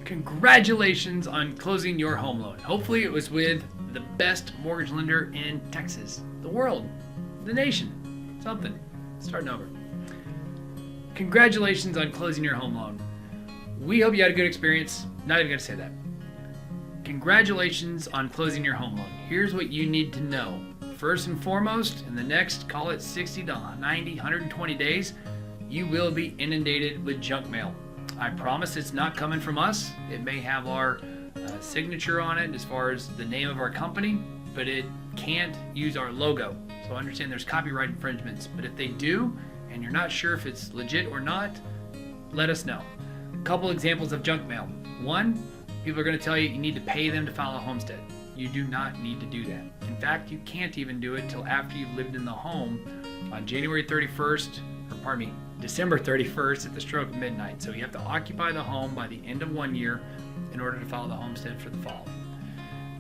Congratulations on closing your home loan. Hopefully it was with the best mortgage lender in Texas, the world, the nation, something. Starting over. Congratulations on closing your home loan. We hope you had a good experience. Not even going to say that. Congratulations on closing your home loan. Here's what you need to know. First and foremost, in the next, call it 60 to 90, 120 days, you will be inundated with junk mail. I promise it's not coming from us. It may have our signature on it as far as the name of our company, but it can't use our logo. So understand there's copyright infringements. But if they do, and you're not sure if it's legit or not, let us know. A couple examples of junk mail. One, people are going to tell you need to pay them to file a homestead. You do not need to do that. In fact, you can't even do it until after you've lived in the home on January 31st, or pardon me, December 31st at the stroke of midnight. So you have to occupy the home by the end of 1 year in order to file the homestead for the following.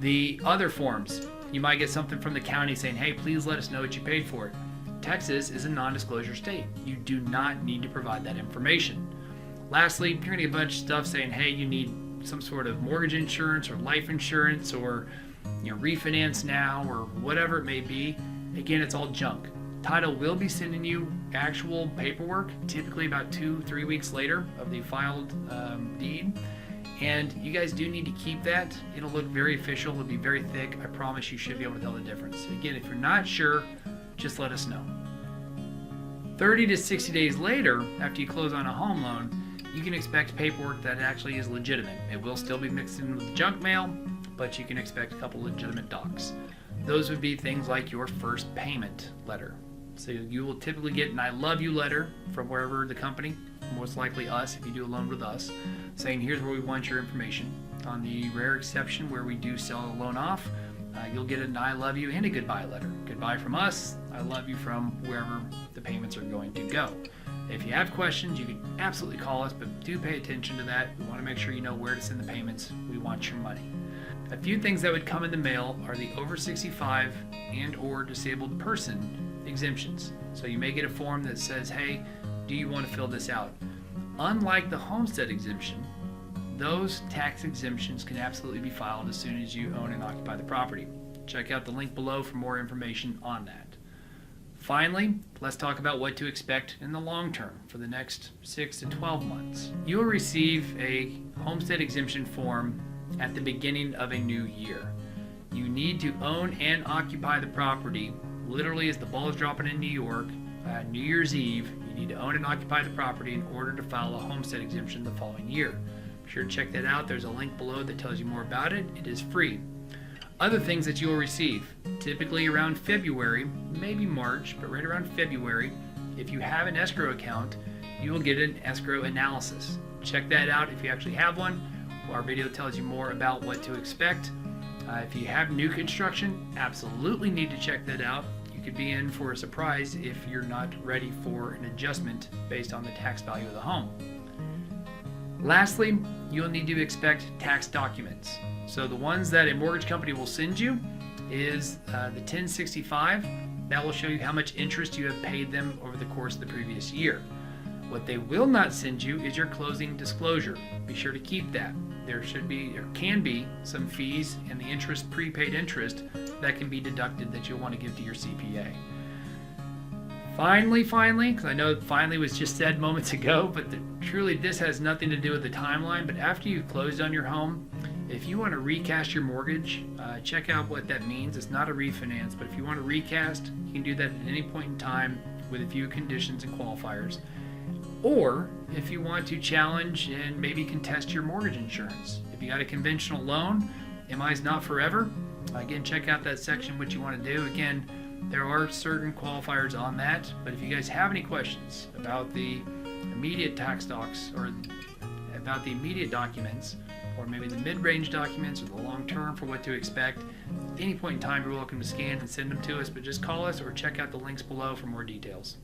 The other forms, you might get something from the county saying, hey, please let us know what you paid for it. Texas is a non-disclosure state. You do not need to provide that information. Lastly, you're going to get a bunch of stuff saying, hey, you need some sort of mortgage insurance or life insurance or refinance now or whatever it may be. Again, it's all junk. Title will be sending you actual paperwork, typically about 2-3 weeks later of the filed deed. And you guys do need to keep that. It'll look very official. It'll be very thick. I promise you should be able to tell the difference. Again, if you're not sure, just let us know. 30 to 60 days later, after you close on a home loan, you can expect paperwork that actually is legitimate. It will still be mixed in with junk mail, but you can expect a couple legitimate docs. Those would be things like your first payment letter. So you will typically get an I love you letter from wherever the company, most likely us if you do a loan with us, saying here's where we want your information. On the rare exception where we do sell a loan off, you'll get an I love you and a goodbye letter. Goodbye from us, I love you from wherever the payments are going to go. If you have questions, you can absolutely call us, but do pay attention to that. We want to make sure you know where to send the payments. We want your money. A few things that would come in the mail are the over 65 and or disabled person exemptions. So you may get a form that says, hey, do you want to fill this out? Unlike the homestead exemption, those tax exemptions can absolutely be filed as soon as you own and occupy the property. Check out the link below for more information on that. Finally, let's talk about what to expect in the long term for the next 6 to 12 months. You will receive a homestead exemption form at the beginning of a new year. You need to own and occupy the property literally as the ball is dropping in New York, New Year's Eve. You need to own and occupy the property in order to file a homestead exemption the following year. Be sure to check that out. There's a link below that tells you more about it. It is free. Other things that you will receive, typically around February, maybe March, but right around February, if you have an escrow account, you will get an escrow analysis. Check that out if you actually have one. Our video tells you more about what to expect. If you have new construction, absolutely need to check that out. You could be in for a surprise if you're not ready for an adjustment based on the tax value of the home. Lastly, you'll need to expect tax documents. So the ones that a mortgage company will send you is the 1065. That will show you how much interest you have paid them over the course of the previous year. What they will not send you is your closing disclosure. Be sure to keep that. There should be, or can be, some fees and the interest, prepaid interest, that can be deducted that you'll want to give to your CPA. Finally, because I know finally was just said moments ago, but truly this has nothing to do with the timeline, but after you've closed on your home, if you want to recast your mortgage, check out what that means. It's not a refinance, but if you want to recast, you can do that at any point in time with a few conditions and qualifiers. Or if you want to challenge and maybe contest your mortgage insurance. If you got a conventional loan, MI is not forever. Again, check out that section, what you want to do. Again, there are certain qualifiers on that, but if you guys have any questions about the immediate tax docs or about the immediate documents, or maybe the mid-range documents or the long-term for what to expect, at any point in time you're welcome to scan and send them to us, but just call us or check out the links below for more details.